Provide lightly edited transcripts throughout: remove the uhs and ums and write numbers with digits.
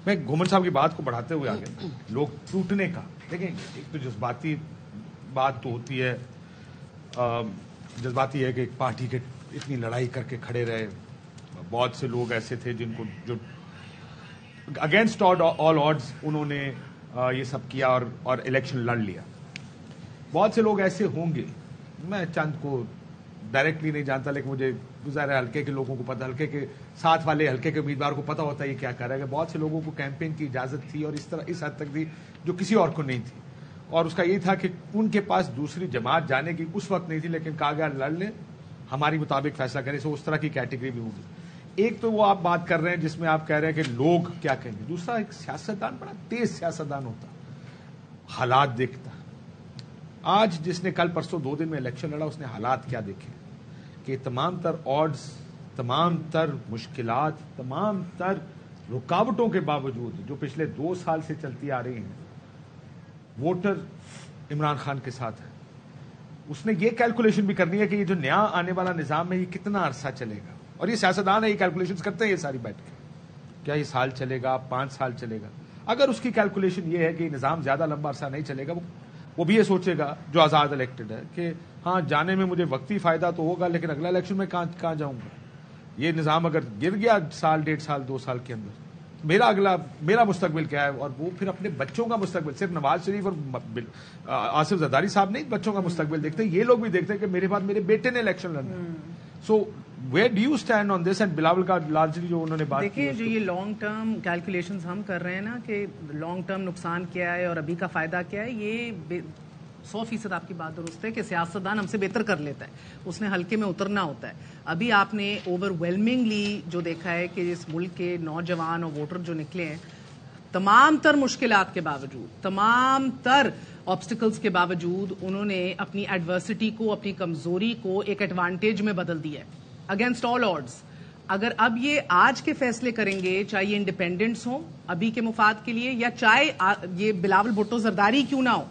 میں گھومن صاحب کی بات کو بڑھاتے ہوئے آگے لوگ ٹوٹنے کا دیکھیں ایک تو جذباتی بات تو ہوتی ہے، جذباتی ہے کہ ایک پارٹی کے اتنی لڑائی کر کے کھڑے رہے، بہت سے لوگ ایسے تھے جن کو جو اگینسٹ آل آڈز انہوں نے یہ سب کیا اور الیکشن لڑ لیا. بہت سے لوگ ایسے ہوں گے، میں چند کو ڈائریکٹلی نہیں جانتا لیکن مجھے ظاہر ہلکے کے لوگوں کو پتا، ہلکے کے ساتھ والے ہلکے کے امیدوار کو پتا ہوتا ہے یہ کیا کر رہا ہے. کہ بہت سے لوگوں کو کیمپین کی اجازت تھی اور اس حد تک تھی جو کسی اور کو نہیں تھی، اور اس کا یہ تھا کہ ان کے پاس دوسری جماعت جانے کی اس وقت نہیں تھی، لیکن کہا گیا لڑ لیں، ہماری مطابق فیصلہ کریں. سو اس طرح کی کیٹیگری بھی ہوگی. ایک تو وہ آپ بات کر رہے ہیں جس میں آپ کہہ رہے ہیں کہ لوگ کیا کہیں گے. دوسرا ایک سیاستدان بڑا تیز سیاستدان ہوتا، حالات دیکھتا. آج جس نے کل پرسوں 2 دن میں الیکشن لڑا اس نے حالات کیا دیکھے کہ تمام تر آڈز، تمام تر مشکلات، تمام تر رکاوٹوں کے باوجود جو پچھلے 2 سال سے چلتی آ رہی ہیں، ووٹر عمران خان کے ساتھ ہے. اس نے یہ کیلکولیشن بھی کرنی ہے کہ یہ جو نیا آنے والا نظام ہے یہ کتنا عرصہ چلے گا. اور یہ سیاستدان ہے، یہ کیلکولیشن کرتے ہیں یہ ساری بیٹھ کے، کیا یہ سال چلے گا، 5 سال چلے گا. اگر اس کی کیلکولیشن یہ ہے کہ یہ نظام زیادہ لمبا عرصہ نہیں چلے گا، وہ بھی یہ سوچے گا جو آزاد الیکٹڈ ہے کہ ہاں جانے میں مجھے وقتی فائدہ تو ہوگا لیکن اگلا الیکشن میں کہاں جاؤں گا. یہ نظام اگر گر گیا سال، 1.5 سال، 2 سال کے اندر، میرا مستقبل کیا ہے. اور وہ پھر اپنے بچوں کا مستقبل، صرف نواز شریف اور آصف زرداری صاحب نہیں بچوں کا مستقبل دیکھتے، یہ لوگ بھی دیکھتے ہیں کہ میرے بعد میرے بیٹے نے الیکشن لڑنا. So where do you stand on this? And Bilawal کا لارجلی جو انہوں نے بات کی، دیکھیں جو یہ لانگ ٹرم کیلکولیشنز ہم کر رہے ہیں نا کہ لانگ ٹرم نقصان کیا ہے اور ابھی کا فائدہ کیا ہے، یہ 100% آپ کی بات درست ہے کہ سیاستدان ہم سے بہتر کر لیتا ہے، اس نے ہلکے میں اترنا ہوتا ہے. ابھی آپ نے اوور ویلمنگلی جو دیکھا ہے کہ اس ملک کے نوجوان اور ووٹر جو نکلے ہیں، تمام تر مشکلات کے باوجود، تمام تر آبسٹیکلز کے باوجود انہوں نے اپنی ایڈورسٹی کو، اپنی کمزوری کو ایک ایڈوانٹیج میں بدل دیا ہے اگینسٹ آل آڈز. اگر اب یہ آج کے فیصلے کریں گے، چاہے یہ انڈیپینڈنٹس ہوں ابھی کے مفاد کے لیے یا چاہے یہ بلاول بھٹو زرداری کیوں نہ ہو،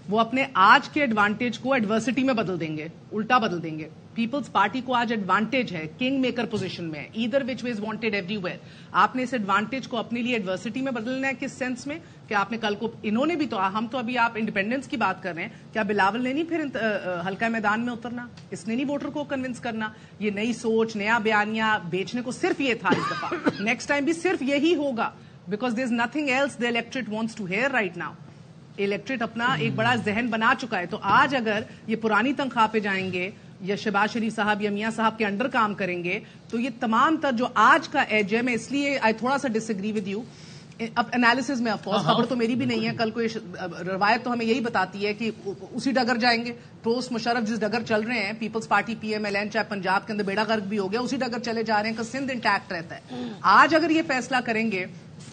وہ اپنے آج کے ایڈوانٹیج کو ایڈورسٹی میں بدل دیں گے، الٹا بدل دیں گے. پیپلز پارٹی کو آج ایڈوانٹیج ہے، کنگ میکر پوزیشن میں، either which way is wanted every where. آپ نے اس ایڈوانٹیج کو اپنے لیے ایڈورسٹی میں بدلنا ہے. کس سینس میں کہ آپ نے کل کو انہوں نے بھی تو، ہم تو ابھی آپ انڈیپینڈنس کی بات کر رہے ہیں، کیا بلاول نے نہیں پھر ہلکا میدان میں اترنا؟ اس نے نہیں ووٹر کو کنونس کرنا؟ یہ نئی سوچ، نیا بیانیہ بیچنے کو صرف یہ تھا اس دفعہ. نیکسٹ ٹائم بھی صرف یہی ہوگا because there is nothing else the electorate wants to hear right now. Electorate اپنا ایک بڑا ذہن بنا چکا ہے. تو آج اگر یہ پرانی تنخواہ پہ جائیں گے یا شہباز شریف صاحب یا میاں صاحب کے انڈر کام کریں گے تو یہ تمام تر جو آج کا ایج ہے، میں اس لیے تھوڑا سا ڈس ایگری ود یو اب انالیسز میں. آف کورس خبر تو میری بھی نہیں ہے، کل کو روایت تو ہمیں یہی بتاتی ہے کہ اسی ڈگر جائیں گے. پروس مشرف جس ڈگر چل رہے ہیں، Peoples Party P M L N, چاہے پنجاب کے اندر بیڑا غرق بھی ہو گیا، اسی ڈگر چلے جا رہے ہیں کہ سندھ انٹیکٹ رہتا ہے. آج اگر یہ فیصلہ کریں گے،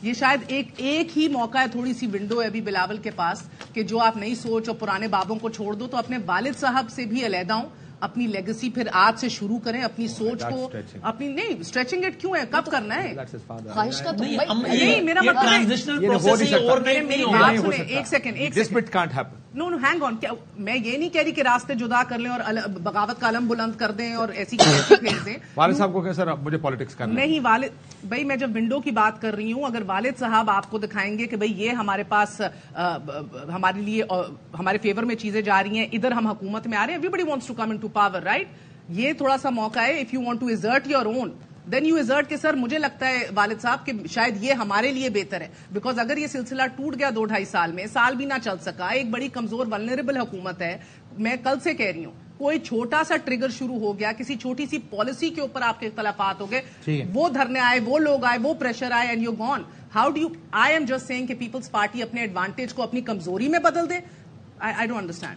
یہ شاید ایک ہی موقع ہے، تھوڑی سی ونڈو ہے ابھی بلاول کے پاس کہ جو آپ نئی سوچ اور پرانے بابوں کو چھوڑ دو تو اپنے والد صاحب سے بھی علیحدہ ہوں، اپنی لیگیسی پھر آج سے شروع کریں، اپنی سوچ کو اپنی نہیں اسٹریچنگ اٹ کیوں ہے، کب کرنا ہے خواہش کا تو نہیں. میرا مطلب میری بات سنیں ایک سیکنڈ. نو ہینگ آن، میں یہ نہیں کہہ رہی کہ راستے جدا کر لیں اور بغاوت کا علم بلند کر دیں اور ایسی پھیر دیں. والد صاحب کو کہ سر مجھے پالیٹکس کرنا نہیں. والد بھائی میں جب ونڈو کی بات کر رہی ہوں، اگر والد صاحب آپ کو دکھائیں گے کہ بھئی یہ ہمارے پاس ہمارے لیے ہمارے فیور میں چیزیں جا رہی ہیں، ادھر ہم حکومت میں آ رہے ہیں، everybody wants to come into power right. یہ تھوڑا سا موقع ہے، if you want to assert your own then you assert کہ سر مجھے لگتا ہے والد صاحب کہ شاید یہ ہمارے لیے بہتر ہے. بیکاز اگر یہ سلسلہ ٹوٹ گیا 2-2.5 سال میں، سال بھی نہ چل سکا، ایک بڑی کمزور ولنریبل حکومت ہے. میں کل سے کہہ رہی ہوں، کوئی چھوٹا سا ٹریگر شروع ہو گیا، کسی چھوٹی سی پالیسی کے اوپر آپ کے اختلافات ہو گئے، وہ دھرنے آئے، وہ لوگ آئے، وہ پریشر آئے and you gone. How do you I am just saying کہ پیپلز پارٹی اپنے ایڈوانٹیج کو اپنی کمزوری میں بدل دے. I don't understand.